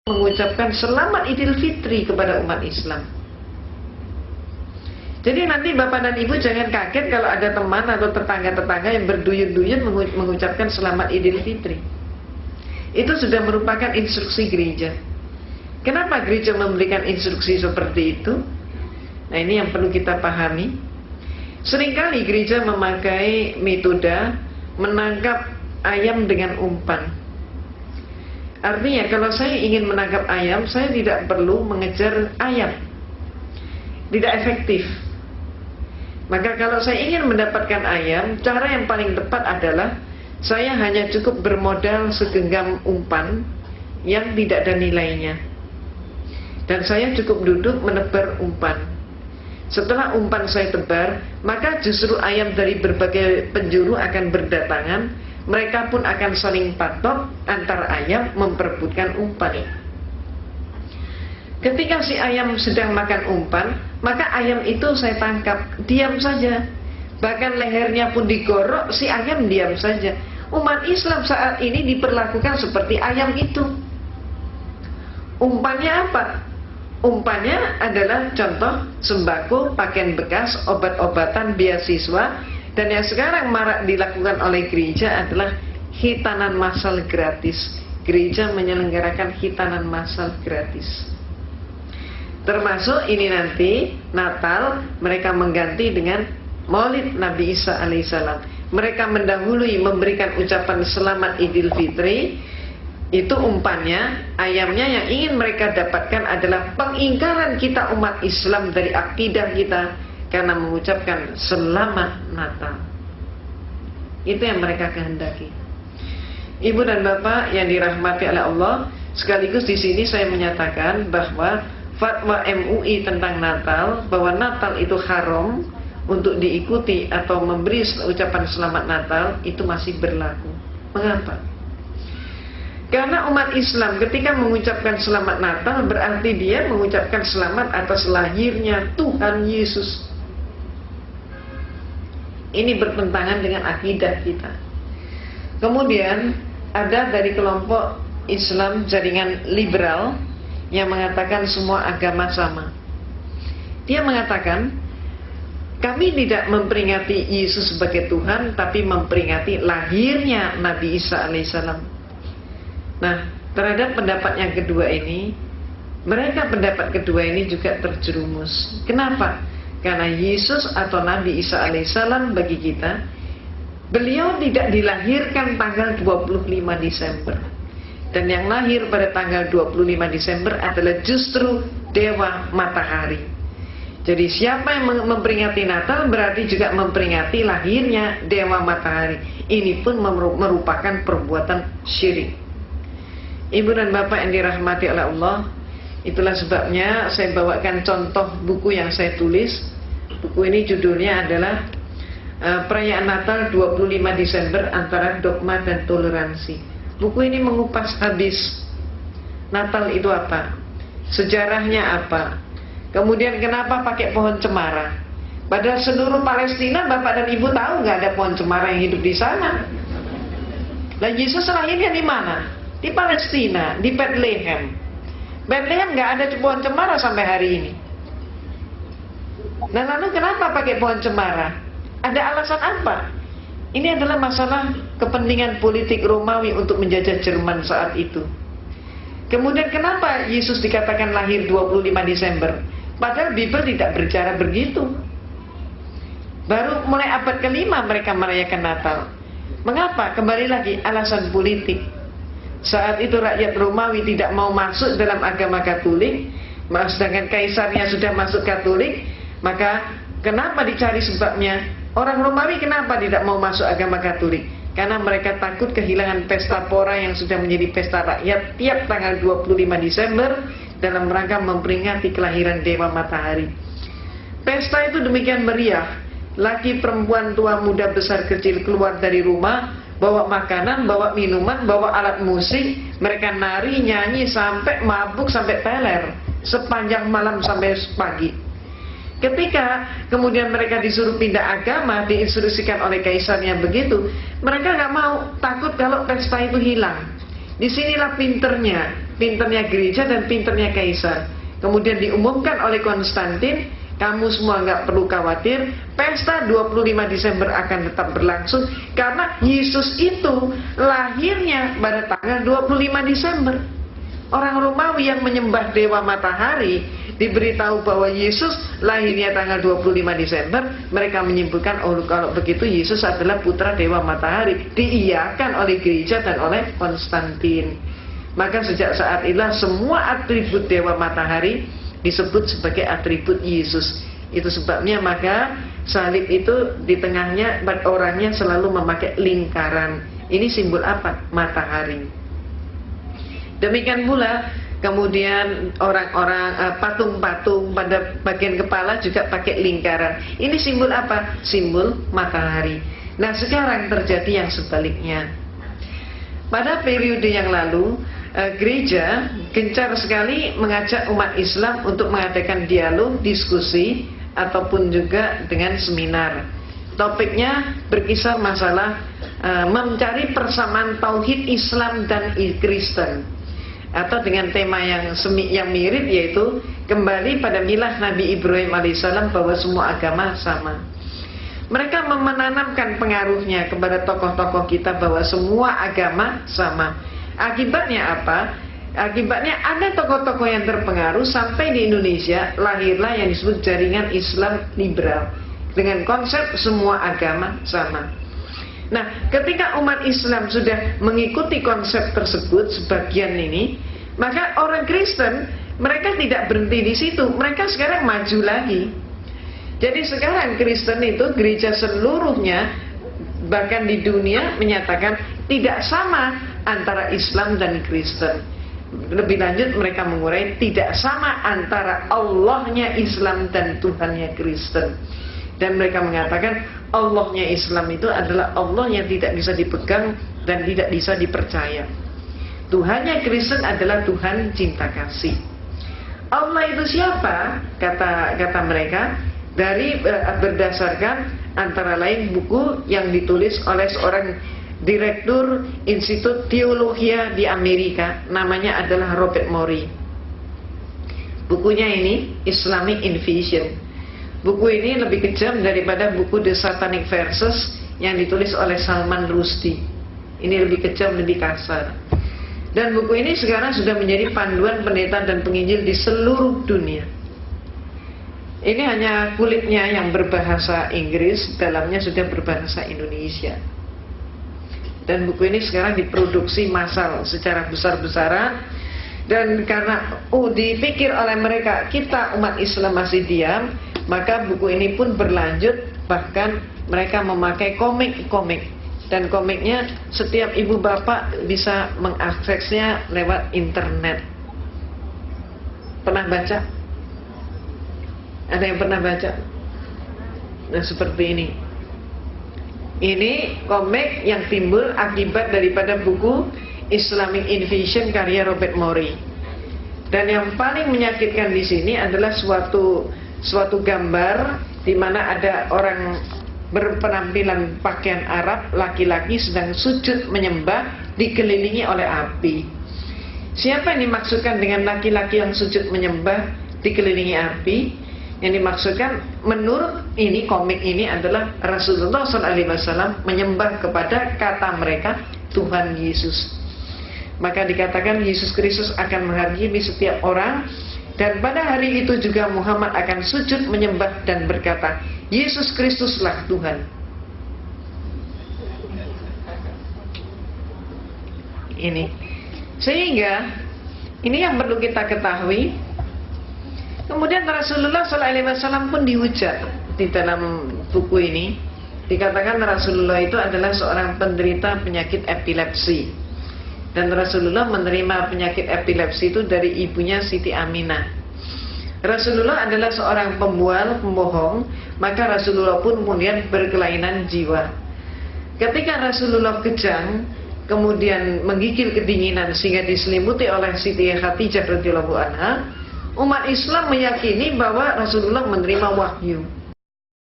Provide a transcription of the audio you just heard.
mengucapkan selamat Idul Fitri kepada umat Islam. Jadi nanti Bapak dan Ibu jangan kaget kalau ada teman atau tetangga-tetangga yang berduyun-duyun mengucapkan selamat Idul Fitri. Itu sudah merupakan instruksi gereja. Kenapa gereja memberikan instruksi seperti itu? Nah, ini yang perlu kita pahami. Seringkali gereja memakai metode menangkap ayam dengan umpan. Artinya kalau saya ingin menangkap ayam, saya tidak perlu mengejar ayam. Tidak efektif. Maka kalau saya ingin mendapatkan ayam, cara yang paling tepat adalah saya hanya cukup bermodal segenggam umpan yang tidak ada nilainya. Dan saya cukup duduk menebar umpan. Setelah umpan saya tebar, maka justru ayam dari berbagai penjuru akan berdatangan. Mereka pun akan saling patok antar ayam memperebutkan umpan. Ketika si ayam sedang makan umpan, maka ayam itu saya tangkap, diam saja. Bahkan lehernya pun digorok, si ayam diam saja. Umat Islam saat ini diperlakukan seperti ayam itu. Umpannya apa? Umpannya adalah contoh sembako, pakaian bekas, obat-obatan, beasiswa. Dan yang sekarang marak dilakukan oleh gereja adalah hitanan massal gratis. Gereja menyelenggarakan hitanan massal gratis. Termasuk ini nanti Natal mereka mengganti dengan Maulid Nabi Isa alaihissalam. Mereka mendahului memberikan ucapan selamat Idul Fitri. Itu umpannya, ayamnya yang ingin mereka dapatkan adalah pengingkaran kita umat Islam dari akidah kita karena mengucapkan selamat Natal. Itu yang mereka kehendaki. Ibu dan Bapak yang dirahmati oleh Allah, sekaligus di sini saya menyatakan bahwa fatwa MUI tentang Natal, bahwa Natal itu haram untuk diikuti atau memberi ucapan selamat Natal, itu masih berlaku. Mengapa? Karena umat Islam ketika mengucapkan selamat Natal berarti dia mengucapkan selamat atas lahirnya Tuhan Yesus. Ini bertentangan dengan akidah kita. Kemudian ada dari kelompok Islam jaringan liberal yang mengatakan semua agama sama. Dia mengatakan kami tidak memperingati Yesus sebagai Tuhan, tapi memperingati lahirnya Nabi Isa alaihissalam. Nah, terhadap pendapat yang kedua ini, mereka pendapat kedua ini juga terjerumus. Kenapa? Karena Yesus atau Nabi Isa alaihissalam bagi kita, beliau tidak dilahirkan tanggal 25 Desember. Dan yang lahir pada tanggal 25 Desember adalah justru Dewa Matahari. Jadi siapa yang memperingati Natal berarti juga memperingati lahirnya Dewa Matahari. Ini pun merupakan perbuatan syirik. Ibu dan Bapak yang dirahmati oleh Allah, itulah sebabnya saya bawakan contoh buku yang saya tulis. Buku ini judulnya adalah Perayaan Natal 25 Desember Antara Dogma dan Toleransi. Buku ini mengupas habis Natal itu apa, sejarahnya apa, kemudian kenapa pakai pohon cemara. Padahal seluruh Palestina Bapak dan Ibu tahu nggak ada pohon cemara yang hidup di sana. Dan Yesus lahirnya di mana? Di Palestina, di Bethlehem. Bethlehem nggak ada pohon cemara sampai hari ini. Nah, lalu kenapa pakai pohon cemara? Ada alasan apa? Ini adalah masalah kepentingan politik Romawi untuk menjajah Jerman saat itu. Kemudian kenapa Yesus dikatakan lahir 25 Desember? Padahal Bible tidak berbicara begitu. Baru mulai abad ke-5 mereka merayakan Natal. Mengapa? Kembali lagi alasan politik. Saat itu rakyat Romawi tidak mau masuk dalam agama Katolik, sedangkan kaisarnya sudah masuk Katolik. Maka kenapa dicari sebabnya? Orang Romawi kenapa tidak mau masuk agama Katolik? Karena mereka takut kehilangan pesta pora yang sudah menjadi pesta rakyat tiap tanggal 25 Desember dalam rangka memperingati kelahiran Dewa Matahari. Pesta itu demikian meriah. Laki, perempuan, tua, muda, besar, kecil keluar dari rumah, bawa makanan, bawa minuman, bawa alat musik. Mereka nari, nyanyi sampai mabuk, sampai teler sepanjang malam sampai pagi. Ketika kemudian mereka disuruh pindah agama, diinstruksikan oleh kaisarnya begitu, mereka nggak mau, takut kalau pesta itu hilang. Disinilah pinternya pinternya gereja dan pinternya kaisar. Kemudian diumumkan oleh Konstantin, kamu semua nggak perlu khawatir, pesta 25 Desember akan tetap berlangsung karena Yesus itu lahirnya pada tanggal 25 Desember. Orang Romawi yang menyembah dewa matahari diberitahu bahwa Yesus lahirnya tanggal 25 Desember, mereka menyimpulkan, oh kalau begitu Yesus adalah putra dewa matahari. Diiyakan oleh gereja dan oleh Konstantin. Maka sejak saat itulah semua atribut dewa matahari disebut sebagai atribut Yesus. Itu sebabnya maka salib itu di tengahnya orangnya selalu memakai lingkaran. Ini simbol apa? Matahari. Demikian pula kemudian orang-orang patung-patung pada bagian kepala juga pakai lingkaran. Ini simbol apa? Simbol matahari. Nah, sekarang terjadi yang sebaliknya. Pada periode yang lalu, gereja gencar sekali mengajak umat Islam untuk mengadakan dialog, diskusi, ataupun juga dengan seminar. Topiknya berkisar masalah mencari persamaan tauhid Islam dan Kristen, atau dengan tema yang mirip, yaitu kembali pada milah Nabi Ibrahim alaihissalam bahwa semua agama sama. Mereka menanamkan pengaruhnya kepada tokoh-tokoh kita bahwa semua agama sama. Akibatnya apa? Akibatnya ada tokoh-tokoh yang terpengaruh sampai di Indonesia lahirlah yang disebut jaringan Islam liberal dengan konsep semua agama sama. Nah, ketika umat Islam sudah mengikuti konsep tersebut sebagian ini, maka orang Kristen mereka tidak berhenti di situ, mereka sekarang maju lagi. Jadi sekarang Kristen itu gereja seluruhnya bahkan di dunia menyatakan tidak sama antara Islam dan Kristen. Lebih lanjut mereka mengurai tidak sama antara Allahnya Islam dan Tuhannya Kristen. Dan mereka mengatakan Allahnya Islam itu adalah Allah yang tidak bisa dipegang dan tidak bisa dipercaya. Tuhannya Kristen adalah Tuhan cinta kasih. Allah itu siapa? Kata mereka dari berdasarkan antara lain buku yang ditulis oleh seorang direktur Institut Teologia di Amerika, namanya adalah Robert Morey. Bukunya ini Islamic Invasion. Buku ini lebih kejam daripada buku The Satanic Verses yang ditulis oleh Salman Rushdie. Ini lebih kejam, lebih kasar. Dan buku ini sekarang sudah menjadi panduan pendeta dan penginjil di seluruh dunia. Ini hanya kulitnya yang berbahasa Inggris, dalamnya sudah berbahasa Indonesia. Dan buku ini sekarang diproduksi massal secara besar-besaran. Dan karena dipikir oleh mereka kita umat Islam masih diam, maka buku ini pun berlanjut. Bahkan mereka memakai komik-komik. Dan komiknya setiap ibu bapak bisa mengaksesnya lewat internet. Pernah baca? Ada yang pernah baca? Nah, seperti ini. Ini komik yang timbul akibat daripada buku Islamic Invasion karya Robert Morey. Dan yang paling menyakitkan di sini adalah suatu gambar di mana ada orang berpenampilan pakaian Arab, laki-laki sedang sujud menyembah dikelilingi oleh api. Siapa yang dimaksudkan dengan laki-laki yang sujud menyembah dikelilingi api? Yang dimaksudkan menurut ini komik ini adalah Rasulullah SAW menyembah kepada kata mereka Tuhan Yesus. Maka dikatakan Yesus Kristus akan menghakimi setiap orang. Dan pada hari itu juga Muhammad akan sujud menyembah dan berkata, Yesus Kristuslah Tuhan. Ini. Sehingga ini yang perlu kita ketahui. Kemudian Rasulullah SAW pun dihujat di dalam buku ini. Dikatakan Rasulullah itu adalah seorang penderita penyakit epilepsi. Dan Rasulullah menerima penyakit epilepsi itu dari ibunya Siti Aminah. Rasulullah adalah seorang pembual, pembohong, maka Rasulullah pun kemudian berkelainan jiwa. Ketika Rasulullah kejang, kemudian menggigil kedinginan sehingga diselimuti oleh Siti Khadijah radhiyallahu anha, umat Islam meyakini bahwa Rasulullah menerima wahyu.